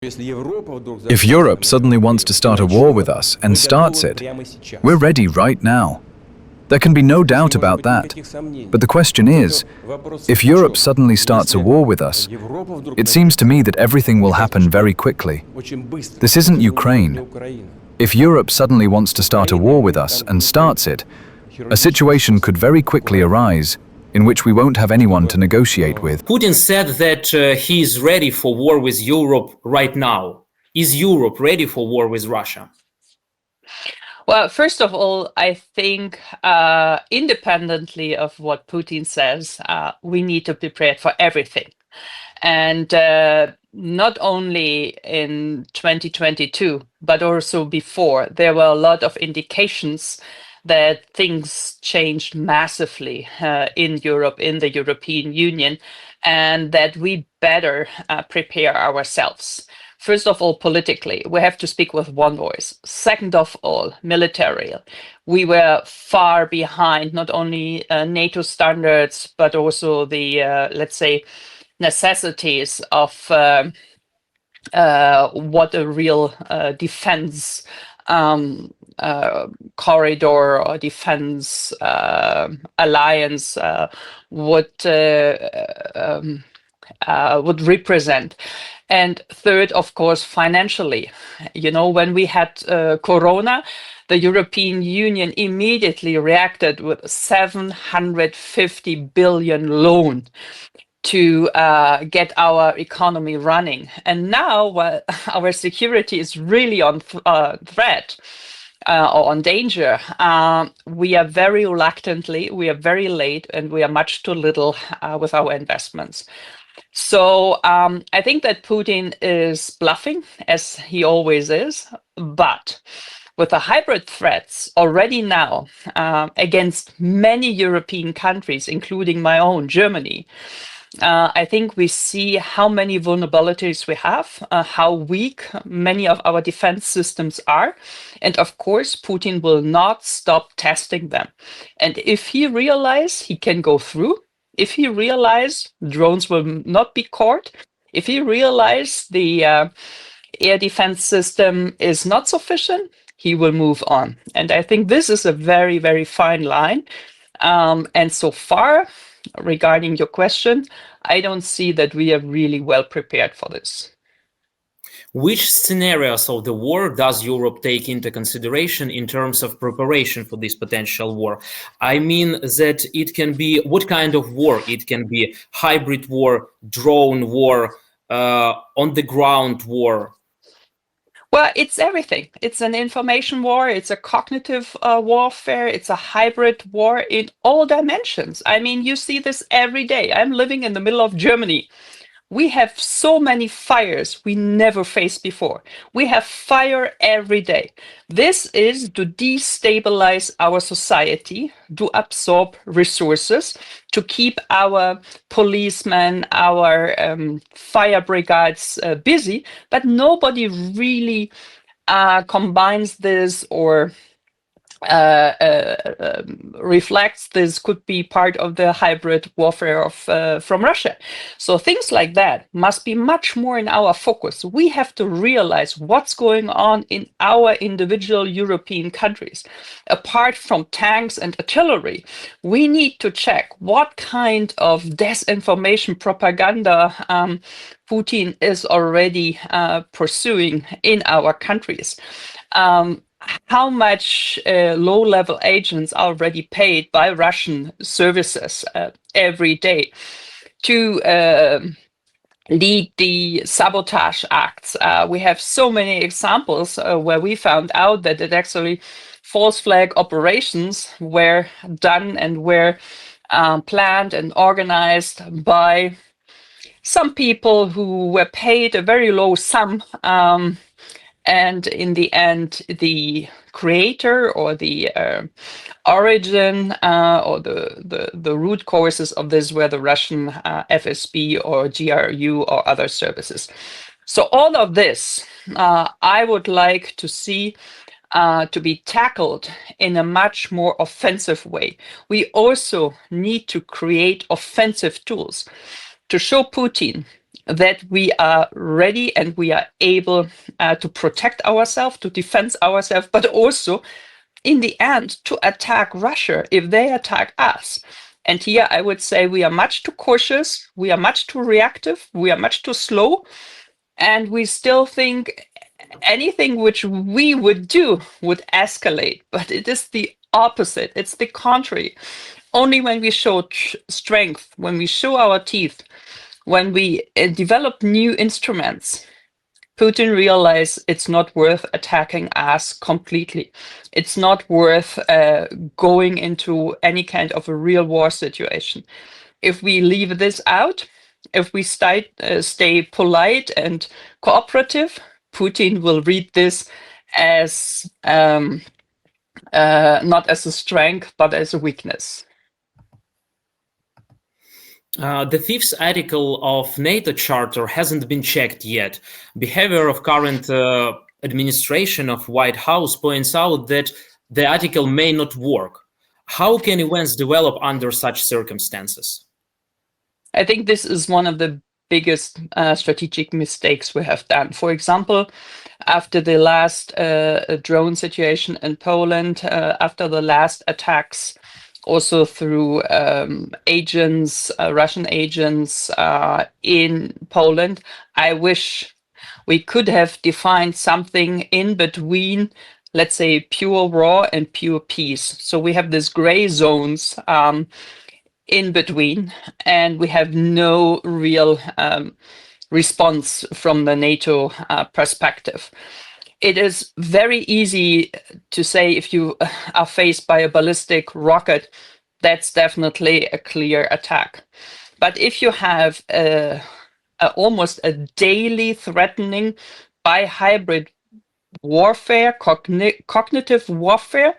If Europe suddenly wants to start a war with us and starts it, we're ready right now. There can be no doubt about that. But the question is, if Europe suddenly starts a war with us, it seems to me that everything will happen very quickly. This isn't Ukraine. If Europe suddenly wants to start a war with us and starts it, a situation could very quickly arise in which we won't have anyone to negotiate with. Putin said that he is ready for war with Europe right now. Is Europe ready for war with Russia? Well, first of all, I think independently of what Putin says, we need to be prepared for everything. And not only in 2022, but also before, there were a lot of indications that things changed massively in Europe, in the European Union, and that we better prepare ourselves. First of all, politically, we have to speak with one voice. Second of all, military. We were far behind not only NATO standards, but also the, let's say, necessities of what a real defense corridor or defense alliance would represent. And third, of course, financially. You know, when we had Corona, the European Union immediately reacted with 750 billion loan to get our economy running. And now, while our security is really on threat, or on danger, we are very reluctantly, we are very late, and we are much too little with our investments. So I think that Putin is bluffing, as he always is, but with the hybrid threats already now against many European countries, including my own, Germany, I think we see how many vulnerabilities we have, how weak many of our defense systems are. And of course, Putin will not stop testing them. And if he realizes he can go through, if he realizes drones will not be caught, if he realizes the air defense system is not sufficient, he will move on. And I think this is a very, very fine line. And so far, regarding your question, I don't see that we are really well prepared for this. Which scenarios of the war does Europe take into consideration in terms of preparation for this potential war? I mean that it can be, what kind of war? It can be hybrid war, drone war, on the ground war. Well, it's everything. It's an information war. It's a cognitive warfare. It's a hybrid war in all dimensions. I mean, you see this every day. I'm living in the middle of Germany. We have so many fires we never faced before. We have fire every day. This is to destabilize our society, to absorb resources, to keep our policemen, our fire brigades busy, but nobody really combines this or reflects this could be part of the hybrid warfare of from Russia. So things like that must be much more in our focus. We have to realize what's going on in our individual European countries. Apart from tanks and artillery, we need to check what kind of disinformation propaganda Putin is already pursuing in our countries. How much low-level agents are already paid by Russian services every day to lead the sabotage acts. We have so many examples where we found out that it actually false flag operations were done and were planned and organized by some people who were paid a very low sum. And in the end, the creator or the origin or the root causes of this were the Russian FSB or GRU or other services. So all of this, I would like to see to be tackled in a much more offensive way. We also need to create offensive tools to show Putin that we are ready and we are able to protect ourselves, to defend ourselves, but also in the end to attack Russia if they attack us. And here I would say we are much too cautious, we are much too reactive, we are much too slow, and we still think anything which we would do would escalate, but it is the opposite. It's the contrary. Only when we show strength, when we show our teeth, when we develop new instruments, Putin realized it's not worth attacking us completely. It's not worth going into any kind of a real war situation. If we leave this out, if we stay polite and cooperative, Putin will read this as not as a strength, but as a weakness. The fifth article of NATO Charter hasn't been checked yet. Behavior of current administration of White House points out that the article may not work. How can events develop under such circumstances? I think this is one of the biggest strategic mistakes we have done. For example, after the last drone situation in Poland, after the last attacks, also through agents, Russian agents in Poland, I wish we could have defined something in between, let's say, pure war and pure peace. So we have these gray zones in between, and we have no real response from the NATO perspective. It is very easy to say if you are faced by a ballistic rocket, that's definitely a clear attack. But if you have almost a daily threatening by hybrid warfare, cognitive warfare,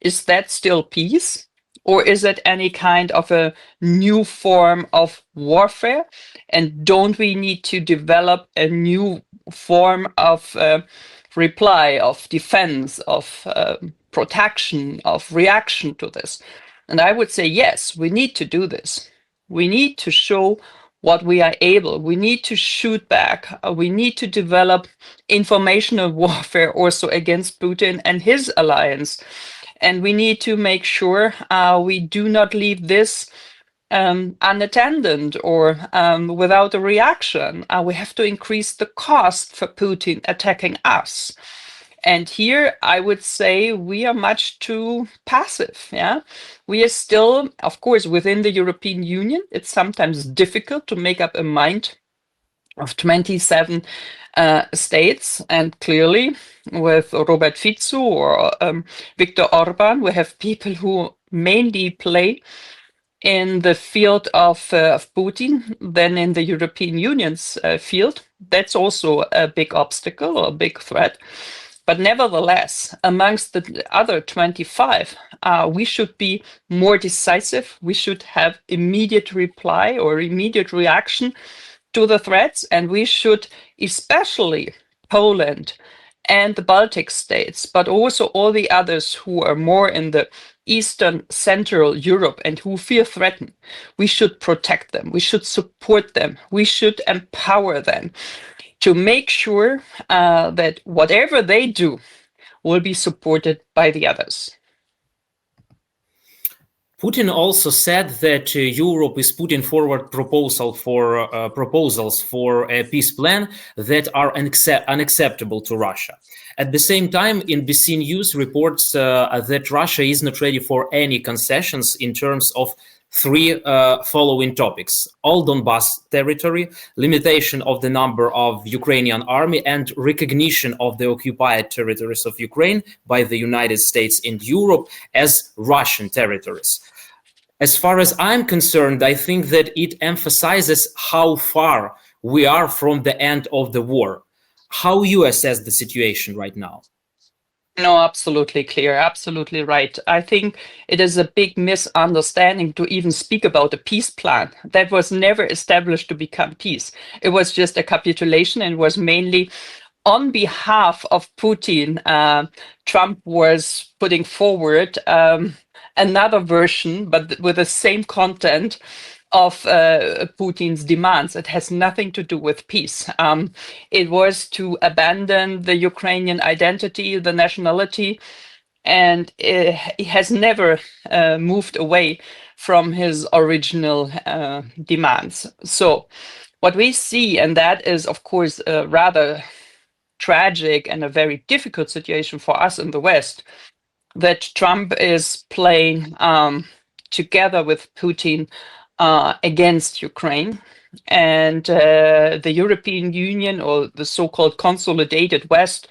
is that still peace? Or is it any kind of a new form of warfare? And don't we need to develop a new form of reply, of defense, of protection, of reaction to this? And I would say, yes, we need to do this. We need to show what we are able. We need to shoot back. We need to develop informational warfare also against Putin and his alliance. And we need to make sure we do not leave this unattended or without a reaction. We have to increase the cost for Putin attacking us. And here I would say we are much too passive. Yeah, we are still, of course, within the European Union. It's sometimes difficult to make up a mind of 27 states, and clearly with Robert Fico or Viktor Orban, we have people who mainly play in the field of Putin than in the European Union's field. That's also a big obstacle or a big threat. But nevertheless, amongst the other 25, we should be more decisive. We should have immediate reply or immediate reaction to the threats, and we should, especially Poland and the Baltic states, but also all the others who are more in the Eastern Central Europe and who feel threatened, we should protect them, we should support them, we should empower them to make sure that whatever they do will be supported by the others. Putin also said that Europe is putting forward proposals for a peace plan that are unacceptable to Russia. At the same time, NBC News reports that Russia is not ready for any concessions in terms of three following topics: all Donbas territory, limitation of the number of Ukrainian army, and recognition of the occupied territories of Ukraine by the United States and Europe as Russian territories. As far as I'm concerned, I think that it emphasizes how far we are from the end of the war. How you assess the situation right now? No, absolutely clear, absolutely right. I think it is a big misunderstanding to even speak about a peace plan. That was never established to become peace. It was just a capitulation, and was mainly on behalf of Putin. Trump was putting forward another version, but with the same content of Putin's demands. It has nothing to do with peace. It was to abandon the Ukrainian identity, the nationality, and he has never moved away from his original demands. So what we see, and that is, of course, a rather tragic and a very difficult situation for us in the West, that Trump is playing together with Putin against Ukraine. And the European Union, or the so-called consolidated West,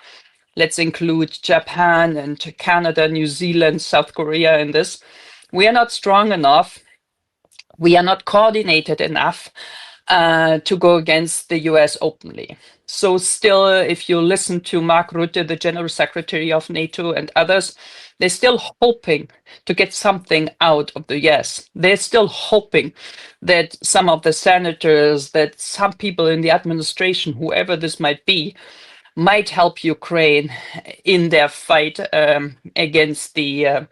let's include Japan and Canada, New Zealand, South Korea in this, we are not strong enough, we are not coordinated enough to go against the US openly. So still, if you listen to Mark Rutte, the General Secretary of NATO, and others, they're still hoping to get something out of the US. They're still hoping that some of the senators, that some people in the administration, whoever this might be, might help Ukraine in their fight against the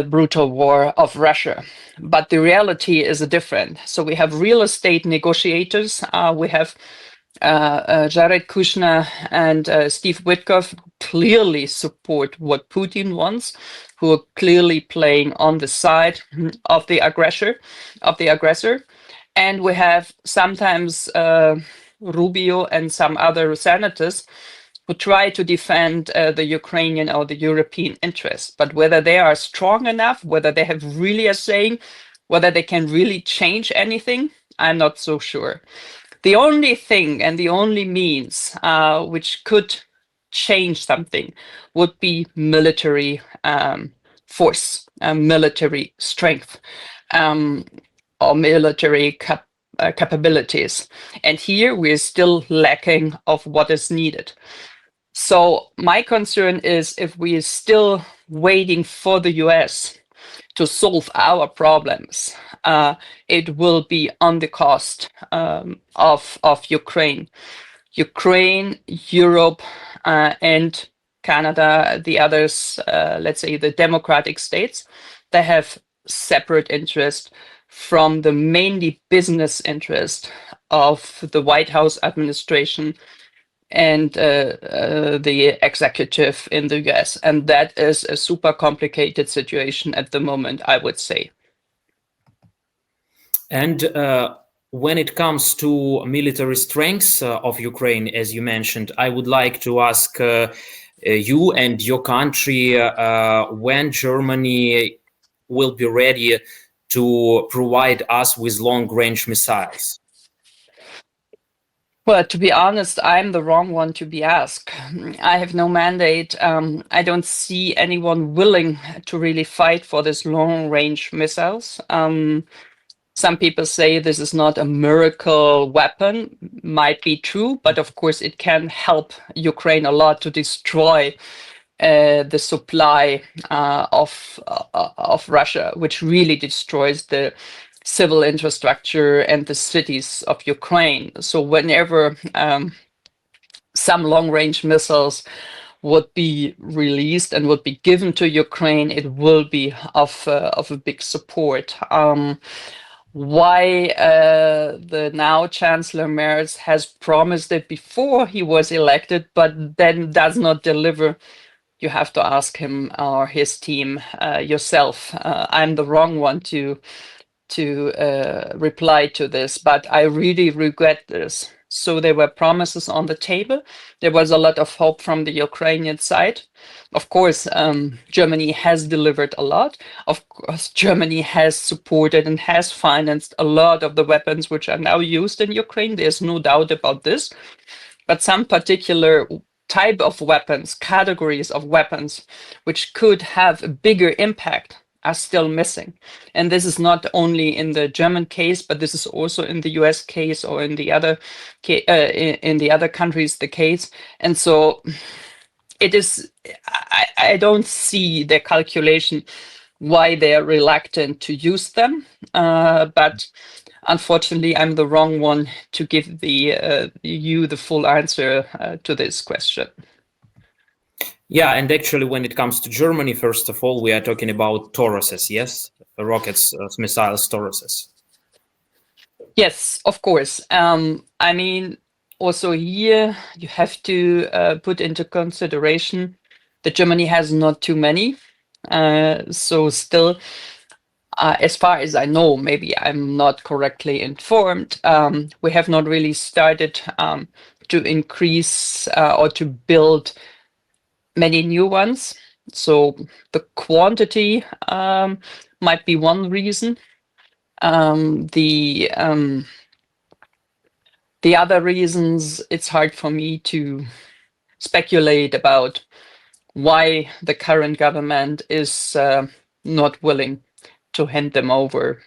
brutal war of Russia. But the reality is different. So we have real estate negotiators. We have Jared Kushner and Steve Witkoff clearly support what Putin wants, who are clearly playing on the side of the aggressor. And we have sometimes Rubio and some other senators who try to defend the Ukrainian or the European interests. But whether they are strong enough, whether they have really a saying, whether they can really change anything, I'm not so sure. The only thing and the only means which could change something would be military force, military strength, or military capabilities. And here we're still lacking of what is needed. So my concern is, if we are still waiting for the US to solve our problems, it will be on the cost of Ukraine. Ukraine, Europe, and Canada, the others, let's say the democratic states, they have separate interest from the mainly business interest of the White House administration and the executive in the US. And that is a super complicated situation at the moment, I would say. And when it comes to military strengths of Ukraine, as you mentioned, I would like to ask you and your country when Germany will be ready to provide us with long-range missiles. Well, to be honest, I'm the wrong one to be asked. I have no mandate. I don't see anyone willing to really fight for this long-range missiles. Some people say this is not a miracle weapon. Might be true, but of course it can help Ukraine a lot to destroy the supply of Russia, which really destroys the civil infrastructure and the cities of Ukraine. So whenever some long-range missiles would be released and would be given to Ukraine, it will be of a big support. Why the now Chancellor Merz has promised it before he was elected, but then does not deliver, you have to ask him or his team yourself. I'm the wrong one to reply to this, but I really regret this. So there were promises on the table. There was a lot of hope from the Ukrainian side. Of course, Germany has delivered a lot. Of course, Germany has supported and has financed a lot of the weapons which are now used in Ukraine. There's no doubt about this. But some particular type of weapons, categories of weapons, which could have a bigger impact, are still missing. And this is not only in the German case, but this is also in the US case, or in the other countries the case. And so it is, I don't see the calculation why they are reluctant to use them. But unfortunately, I'm the wrong one to give you the full answer to this question. Yeah, and actually, when it comes to Germany, first of all, we are talking about Tauruses, yes? rockets, missiles, Tauruses. Yes, of course. I mean, also here you have to put into consideration that Germany has not too many. So still, as far as I know, maybe I'm not correctly informed, we have not really started to increase or to build many new ones. So the quantity might be one reason. The other reasons, it's hard for me to speculate about why the current government is not willing to hand them over.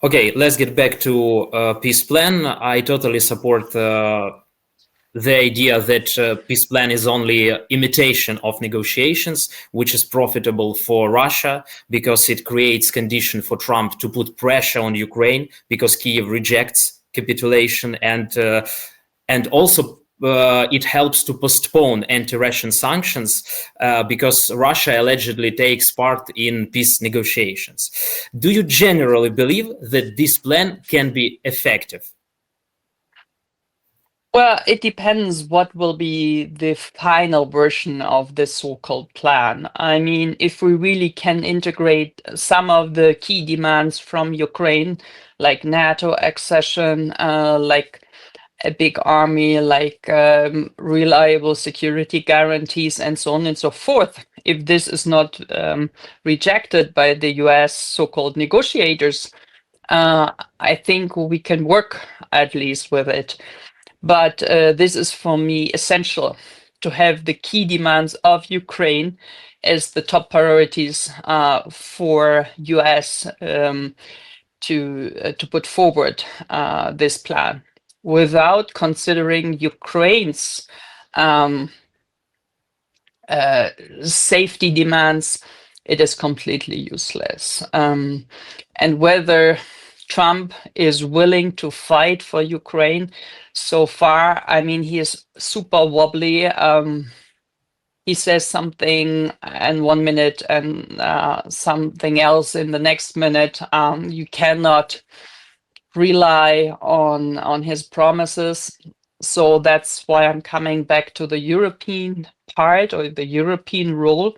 Okay, let's get back to peace plan. I totally support the idea that peace plan is only imitation of negotiations, which is profitable for Russia because it creates condition for Trump to put pressure on Ukraine because Kiev rejects capitulation, and also it helps to postpone anti-Russian sanctions because Russia allegedly takes part in peace negotiations. Do you generally believe that this plan can be effective? Well, it depends what will be the final version of this so-called plan. I mean, if we really can integrate some of the key demands from Ukraine, like NATO accession, like a big army, like reliable security guarantees, and so on and so forth, if this is not rejected by the US so-called negotiators, I think we can work at least with it. But this is for me essential to have the key demands of Ukraine as the top priorities for US to put forward this plan without considering Ukraine's safety demands. It is completely useless. And whether Trump is willing to fight for Ukraine so far, I mean, he is super wobbly. He says something in 1 minute and something else in the next minute. You cannot rely on his promises. So that's why I'm coming back to the European part or the European role.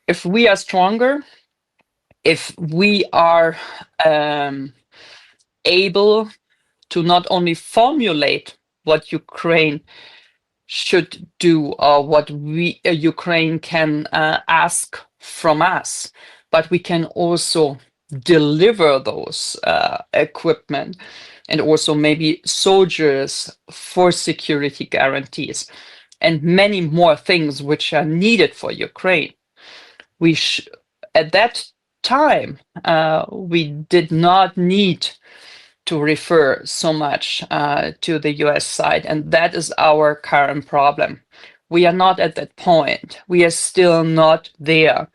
If we are stronger, if we are able to not only formulate what Ukraine should do or what Ukraine can ask from us, but we can also deliver those equipment and also maybe soldiers for security guarantees and many more things which are needed for Ukraine. We at that time, we did not need to refer so much to the US side, and that is our current problem. We are not at that point. We are still not there.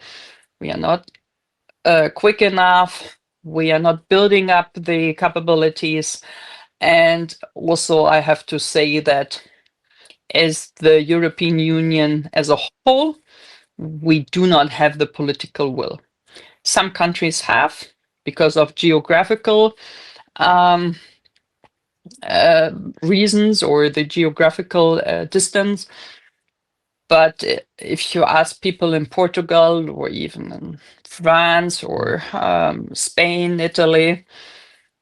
We are not quick enough. We are not building up the capabilities. And also, I have to say that as the European Union as a whole, we do not have the political will. Some countries have because of geographical reasons or the geographical distance. But if you ask people in Portugal or even in France or Spain, Italy,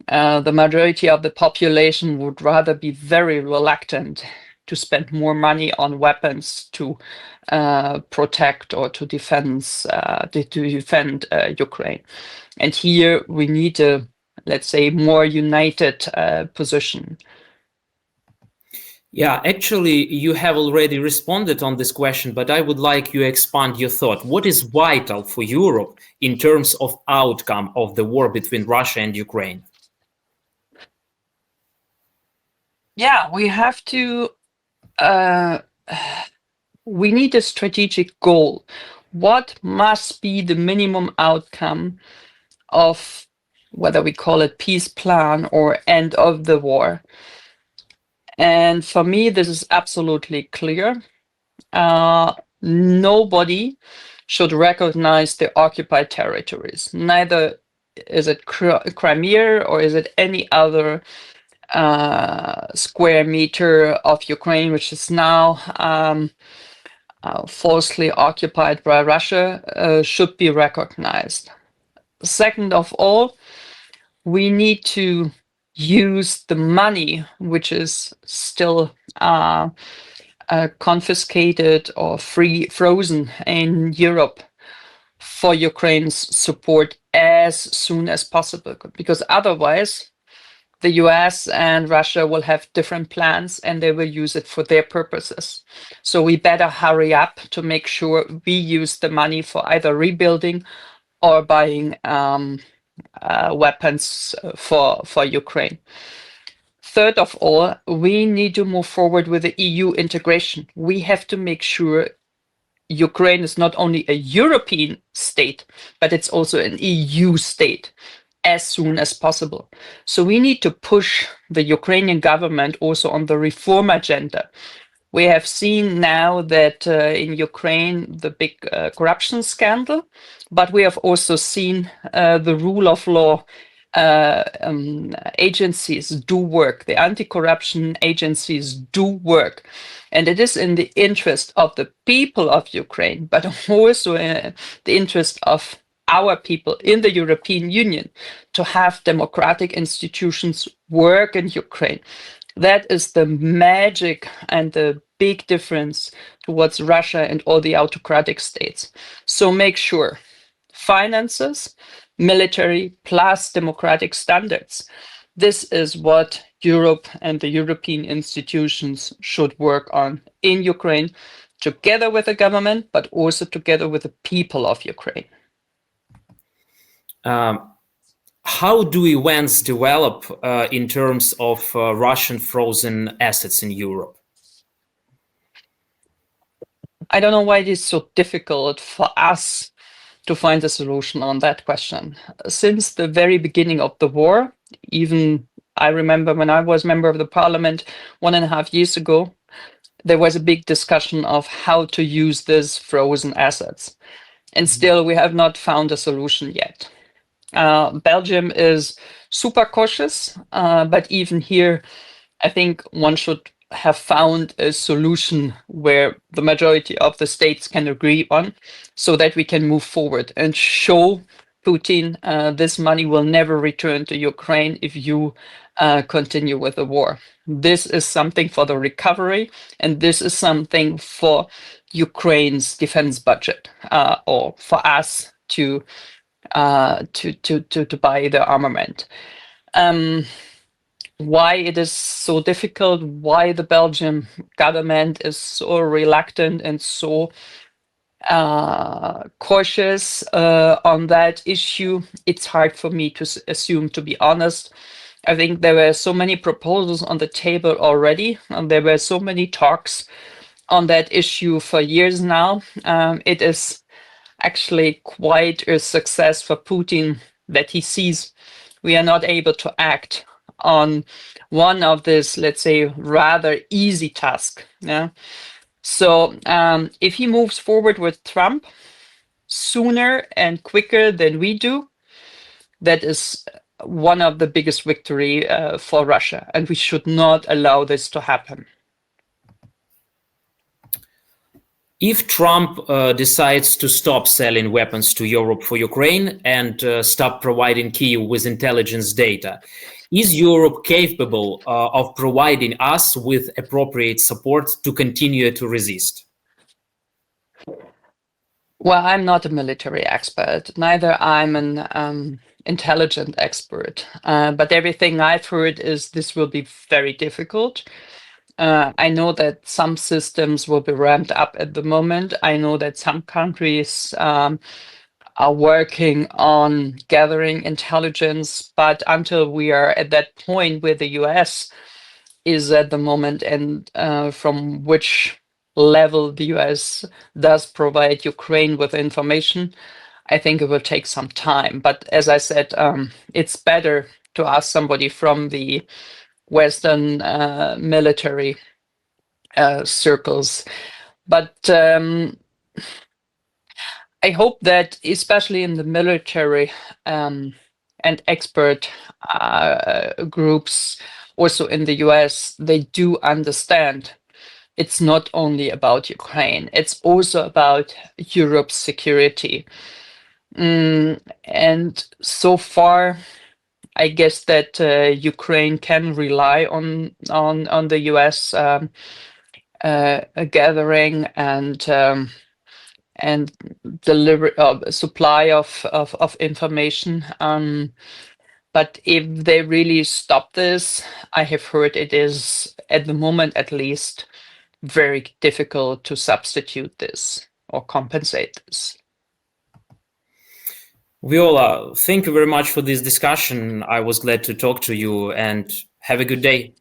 the majority of the population would rather be very reluctant to spend more money on weapons to protect or to defend Ukraine. And here we need a, let's say, more united position. Yeah, actually, you have already responded on this question, but I would like you to expand your thought. What is vital for Europe in terms of outcome of the war between Russia and Ukraine? Yeah, we have to, we need a strategic goal. What must be the minimum outcome of whether we call it peace plan or end of the war? And for me, this is absolutely clear. Nobody should recognize the occupied territories. Neither is it Crimea or is it any other square meter of Ukraine, which is now falsely occupied by Russia, should be recognized. Second of all, we need to use the money which is still confiscated or frozen in Europe for Ukraine's support as soon as possible, because otherwise the US and Russia will have different plans and they will use it for their purposes. So we better hurry up to make sure we use the money for either rebuilding or buying weapons for Ukraine. Third of all, we need to move forward with the EU integration. We have to make sure Ukraine is not only a European state, but it's also an EU state as soon as possible. So we need to push the Ukrainian government also on the reform agenda. We have seen now that in Ukraine, the big corruption scandal, but we have also seen the rule of law agencies do work. The anti-corruption agencies do work. And it is in the interest of the people of Ukraine, but also in the interest of our people in the European Union to have democratic institutions work in Ukraine. That is the magic and the big difference towards Russia and all the autocratic states. So make sure finances, military plus democratic standards. This is what Europe and the European institutions should work on in Ukraine, together with the government, but also together with the people of Ukraine. How do events develop in terms of Russian frozen assets in Europe? I don't know why it is so difficult for us to find a solution on that question. Since the very beginning of the war, even I remember when I was member of the parliament 1.5 years ago, there was a big discussion of how to use these frozen assets. And still we have not found a solution yet. Belgium is super cautious, but even here, I think one should have found a solution where the majority of the states can agree on so that we can move forward and show Putin this money will never return to Ukraine if you continue with the war. This is something for the recovery, and this is something for Ukraine's defense budget, or for us to buy the armament. Why it is so difficult, why the Belgian government is so reluctant and so cautious on that issue, it's hard for me to assume, to be honest. I think there were so many proposals on the table already, and there were so many talks on that issue for years now. It is actually quite a success for Putin that he sees we are not able to act on one of this, let's say, rather easy task. Yeah. So if he moves forward with Trump sooner and quicker than we do, that is one of the biggest victory for Russia, and we should not allow this to happen. If Trump decides to stop selling weapons to Europe for Ukraine and stop providing Kyiv with intelligence data, is Europe capable of providing us with appropriate support to continue to resist? Well, I'm not a military expert, neither I'm an intelligent expert, but everything I've heard is this will be very difficult. I know that some systems will be ramped up at the moment. I know that some countries are working on gathering intelligence, but until we are at that point where the US is at the moment, and from which level the US does provide Ukraine with information, I think it will take some time. But as I said, it's better to ask somebody from the Western military circles. But I I hope that, especially in the military and expert groups, also in the US, they do understand it's not only about Ukraine, it's also about Europe's security. And so far, I guess that Ukraine can rely on the US gathering and deliver supply of information. But if they really stop this, I have heard it is, at the moment at least, very difficult to substitute this or compensate this. Viola, thank you very much for this discussion. I was glad to talk to you, and have a good day.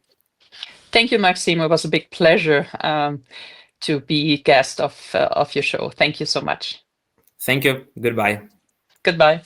Thank you, Maxime. It was a big pleasure to be guest of your show. Thank you so much. Thank you. Goodbye. Goodbye.